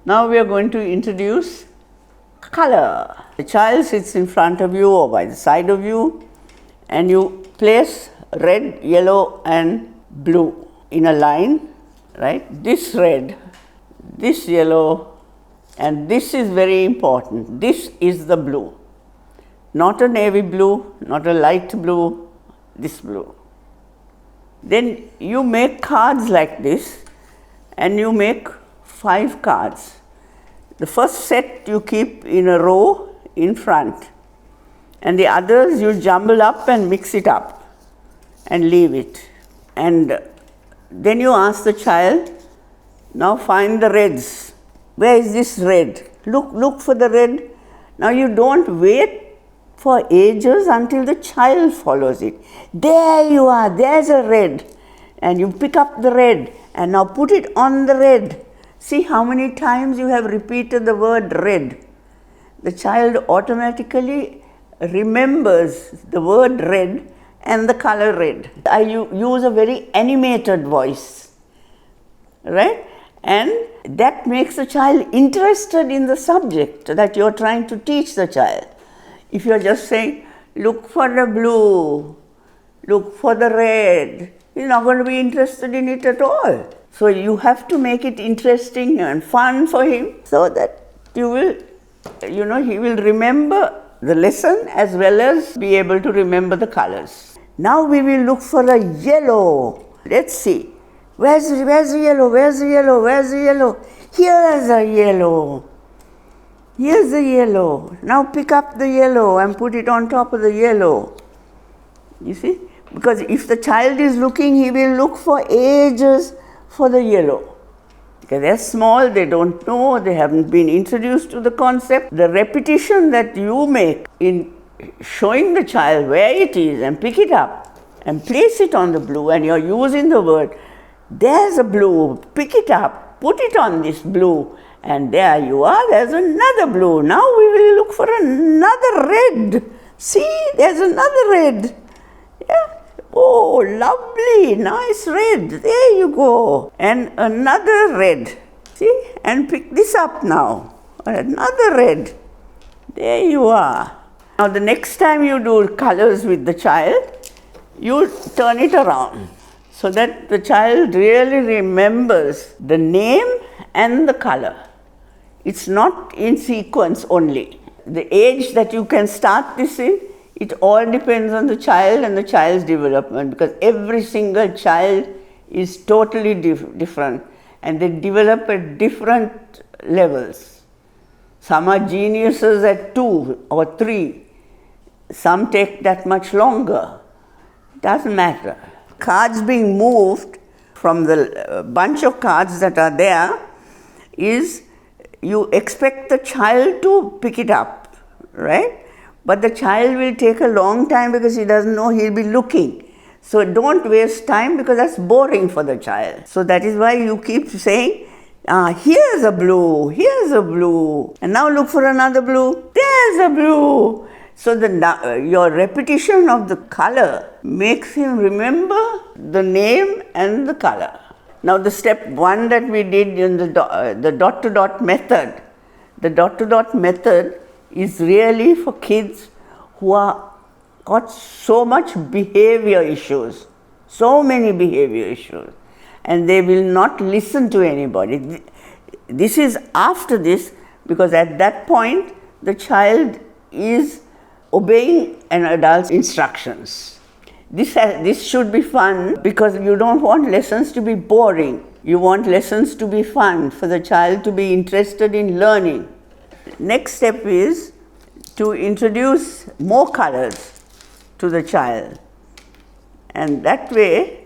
Now we are going to introduce color. The child sits in front of you or by the side of you, and you place red, yellow and blue in a line, right? This red, this yellow, and this is very important. This is the blue. Not a navy blue, not a light blue, this blue. Then you make cards like this, and you make 5 cards. The first set you keep in a row in front, and the others you jumble up and mix it up and leave it. And then you ask the child, now find the reds. Where is this red? Look for the red. Now you don't wait for ages until the child follows it. There you are, there's a red. And you pick up the red and now put it on the red. See how many times you have repeated the word red. The child automatically remembers the word red and the color red. I use a very animated voice, right? And that makes the child interested in the subject that you're trying to teach the child. If you're just saying, look for the blue, look for the red, he's not going to be interested in it at all. So you have to make it interesting and fun for him so that he will remember the lesson as well as be able to remember the colors. Now we will look for a yellow. Let's see. Where's the yellow? Where's the yellow? Where's the yellow? Here's a yellow. Here's the yellow. Now pick up the yellow and put it on top of the yellow. You see? Because if the child is looking, he will look for ages for the yellow. Because they're small, they don't know, they haven't been introduced to the concept. The repetition that you make in showing the child where it is and pick it up and place it on the blue, and you're using the word, there's a blue, pick it up, put it on this blue, and there you are, there's another blue. Now we will look for another red. See, there's another red. Yeah. Oh, lovely, nice red. There you go. And another red. See, and pick this up now. Another red. There you are. Now the next time you do colors with the child, you turn it around so that the child really remembers the name and the color. It's not in sequence only. The age that you can start this in, it all depends on the child and the child's development, because every single child is totally different and they develop at different levels. Some are geniuses at 2 or 3. Some take that much longer. Doesn't matter. Cards being moved from the bunch of cards that are there is you expect the child to pick it up, right? But the child will take a long time because he doesn't know, he'll be looking. So don't waste time because that's boring for the child. So that is why you keep saying, here's a blue, here's a blue. And now look for another blue, there's a blue. So your repetition of the color makes him remember the name and the color. Now the step 1 that we did in the dot-to-dot method. The dot-to-dot method is really for kids who are got so much behavior issues, so many behavior issues, and they will not listen to anybody. This is after this, because at that point the child is obeying an adult's instructions. This should be fun, because you don't want lessons to be boring. You want lessons to be fun, for the child to be interested in learning. Next step is to introduce more colors to the child, and that way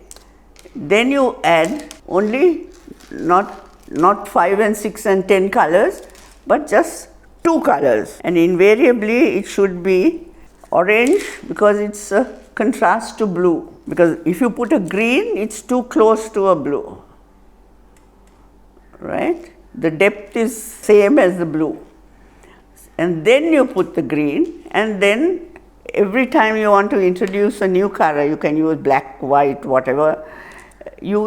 then you add only not 5 and 6 and 10 colors, but just 2 colors, and invariably it should be orange because it's a contrast to blue, because if you put a green, it's too close to a blue, right? The depth is same as the blue. And then you put the green, and then every time you want to introduce a new color, you can use black, white, whatever, you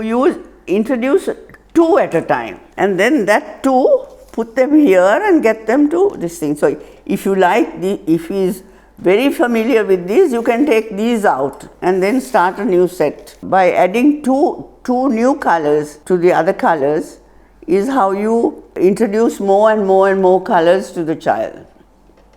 introduce 2 at a time, and then that 2 put them here and get them to this thing. So if you like, if he is very familiar with these, you can take these out and then start a new set. By adding two new colors to the other colors is how you introduce more and more and more colors to the child.